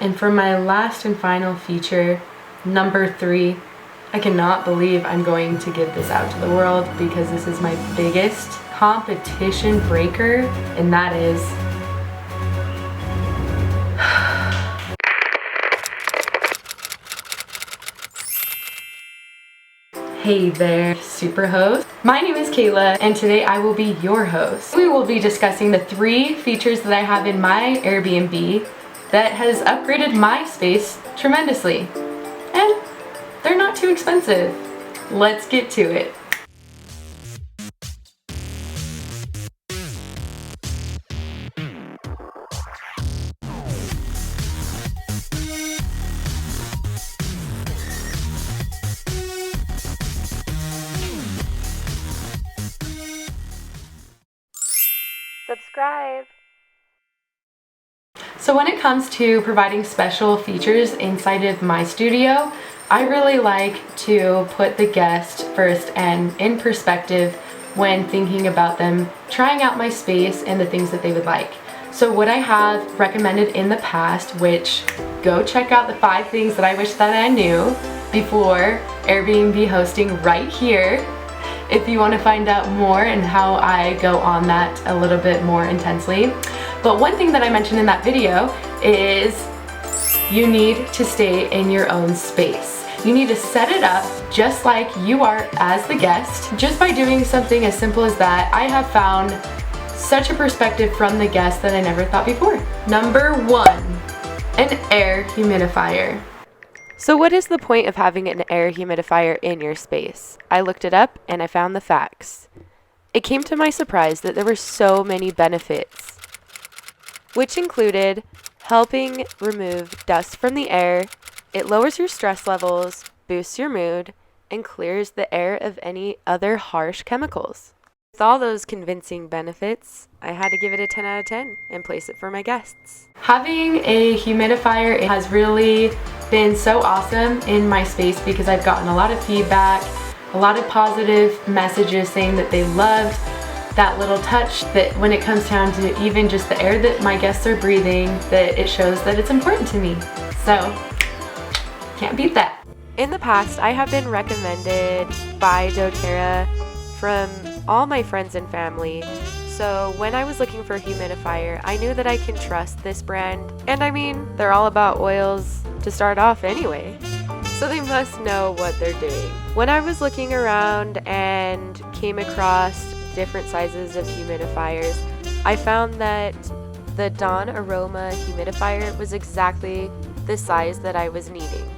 And for my last and final feature, number 3, I cannot believe I'm going to give this out to the world because this is my biggest competition breaker, and that is Hey there, Super Host. My name is Kayla, and today I will be your host. We will be discussing the 3 features that I have in my Airbnb that has upgraded my space tremendously. And they're not too expensive. Let's get to it. Subscribe. So when it comes to providing special features inside of my studio, I really like to put the guest first and in perspective when thinking about them trying out my space and the things that they would like. So what I have recommended in the past, which go check out the 5 things that I wish that I knew before Airbnb hosting right here, if you want to find out more and how I go on that a little bit more intensely. But one thing that I mentioned in that video is you need to stay in your own space. You need to set it up just like you are as the guest. Just by doing something as simple as that, I have found such a perspective from the guest that I never thought before. Number 1, an air humidifier. So what is the point of having an air humidifier in your space? I looked it up and I found the facts. It came to my surprise that there were so many benefits, which included helping remove dust from the air, it lowers your stress levels, boosts your mood, and clears the air of any other harsh chemicals. With all those convincing benefits, I had to give it a 10 out of 10 and place it for my guests. Having a humidifier has really been so awesome in my space because I've gotten a lot of feedback, a lot of positive messages saying that they loved that little touch, that when it comes down to even just the air that my guests are breathing, that it shows that it's important to me. So, can't beat that. In the past, I have been recommended by doTERRA from all my friends and family. So when I was looking for a humidifier, I knew that I can trust this brand. And I mean, they're all about oils to start off anyway, so they must know what they're doing. When I was looking around and came across different sizes of humidifiers, I found that the Dawn Aroma humidifier was exactly the size that I was needing.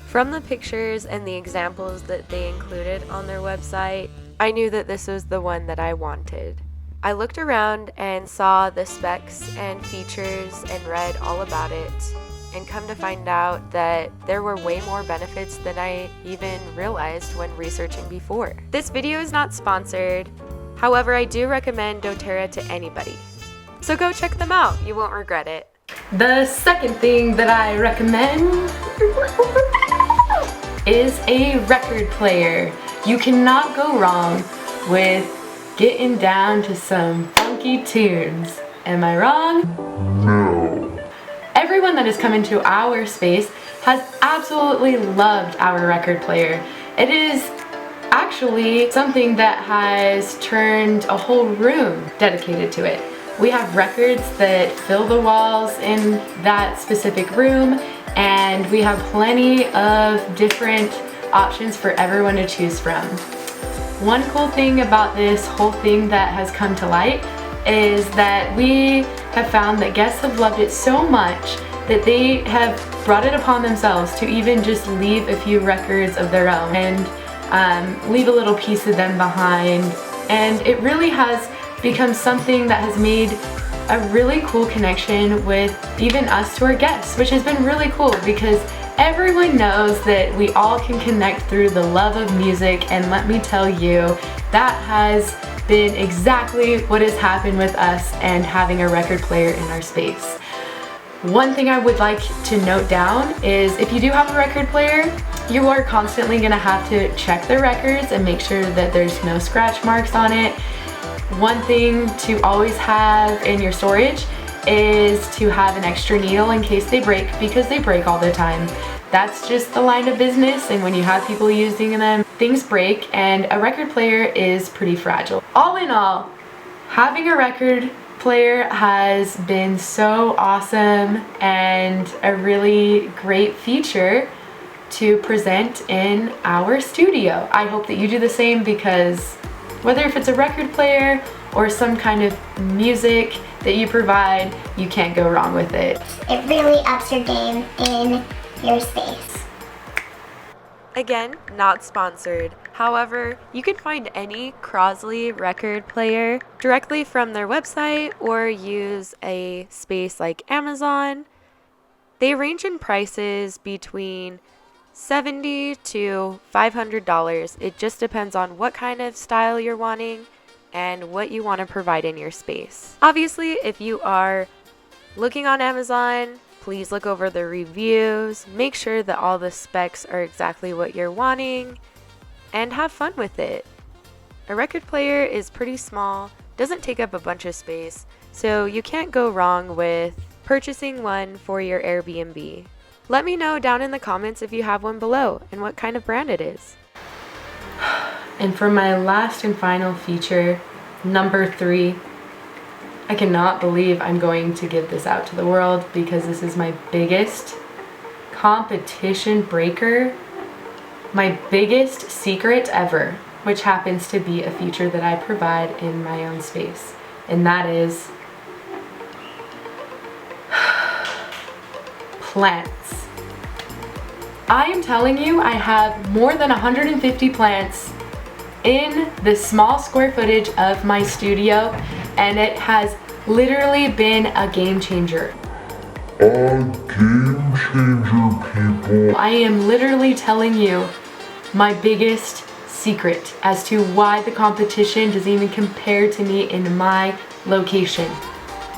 From the pictures and the examples that they included on their website, I knew that this was the one that I wanted. I looked around and saw the specs and features and read all about it, and come to find out that there were way more benefits than I even realized when researching before. This video is not sponsored, however I do recommend doTERRA to anybody. So go check them out, you won't regret it. The second thing that I recommend is a record player. You cannot go wrong with getting down to some funky tunes. Am I wrong? No. Everyone that has come into our space has absolutely loved our record player. It is actually something that has turned a whole room dedicated to it. We have records that fill the walls in that specific room, and we have plenty of different options for everyone to choose from. One cool thing about this whole thing that has come to light is that we have found that guests have loved it so much that they have brought it upon themselves to even just leave a few records of their own and leave a little piece of them behind. And it really has become something that has made a really cool connection with even us to our guests, which has been really cool because everyone knows that we all can connect through the love of music, and let me tell you, that has been exactly what has happened with us and having a record player in our space. One thing I would like to note down is if you do have a record player, you are constantly going to have to check the records and make sure that there's no scratch marks on it. One thing to always have in your storage is to have an extra needle in case they break, because they break all the time. That's just the line of business, and when you have people using them, things break, and a record player is pretty fragile. All in all, having a record player has been so awesome and a really great feature to present in our studio. I hope that you do the same, because whether if it's a record player or some kind of music that you provide, you can't go wrong with it. It really ups your game in your space. Again, not sponsored. However, you can find any Crosley record player directly from their website or use a space like Amazon. They range in prices between $70 to $500. It just depends on what kind of style you're wanting and what you want to provide in your space. Obviously, if you are looking on Amazon, please look over the reviews, make sure that all the specs are exactly what you're wanting, and have fun with it. A record player is pretty small, doesn't take up a bunch of space, so you can't go wrong with purchasing one for your Airbnb. Let me know down in the comments if you have one below and what kind of brand it is. And for my last and final feature, number 3, I cannot believe I'm going to give this out to the world, because this is my biggest competition breaker, my biggest secret ever, which happens to be a feature that I provide in my own space, and that is plants. I am telling you, I have more than 150 plants in the small square footage of my studio, and it has literally been a game changer. A game changer, people. I am literally telling you my biggest secret as to why the competition doesn't even compare to me in my location.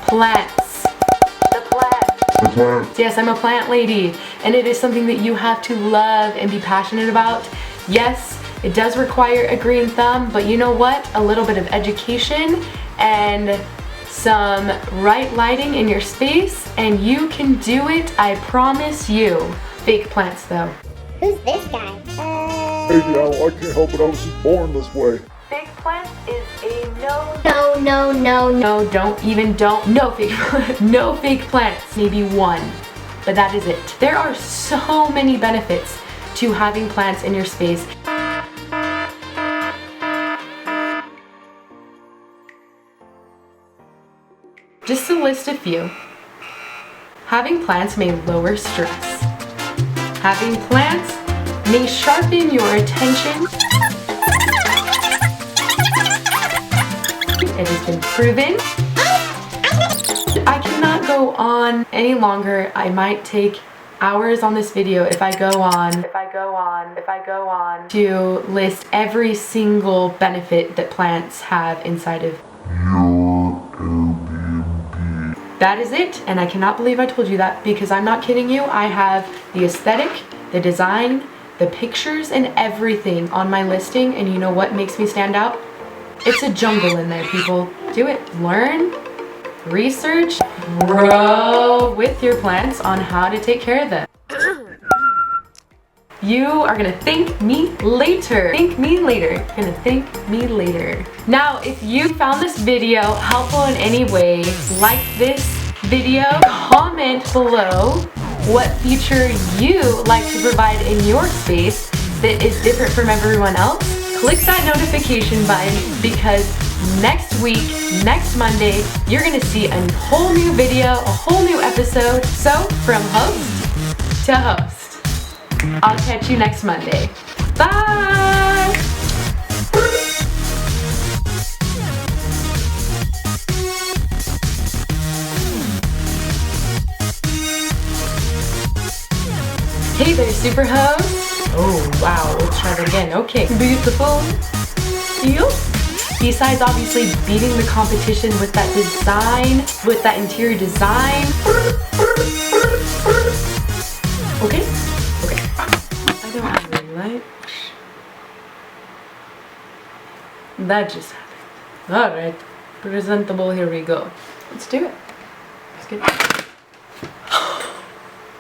Plants. The plants. Yes, I'm a plant lady, and it is something that you have to love and be passionate about. Yes, it does require a green thumb, but you know what? A little bit of education and some right lighting in your space, and you can do it, I promise you. Fake plants though. Who's this guy? Hey, Al, I can't help it. I was just born this way. Fake plants is a no. No. No fake, no fake plants. Maybe one, but that is it. There are so many benefits to having plants in your space. Just to list a few. Having plants may lower stress. Having plants may sharpen your attention. It has been proven. I cannot go on any longer. I might take hours on this video if I go on to list every single benefit that plants have inside of Your Airbnb. That is it, and I cannot believe I told you that, because I'm not kidding you. I have the aesthetic, the design, the pictures, and everything on my listing, and you know what makes me stand out? It's a jungle in there, people. Do it. Learn, research, grow with your plants on how to take care of them. You are gonna thank me later. Thank me later. You're gonna thank me later. Now, if you found this video helpful in any way, like this video, comment below what feature you like to provide in your space that is different from everyone else. Click that notification button, because next week, next Monday, you're gonna see a whole new video, a whole new episode. So, from host to host. I'll catch you next Monday. Bye! Hey there, Super Host. Oh, wow, let's try that again. Okay, beautiful. Feel? Besides obviously beating the competition with that design, with that interior design. Okay? I don't really like that just happened. Alright, presentable, here we go. Let's do it. good.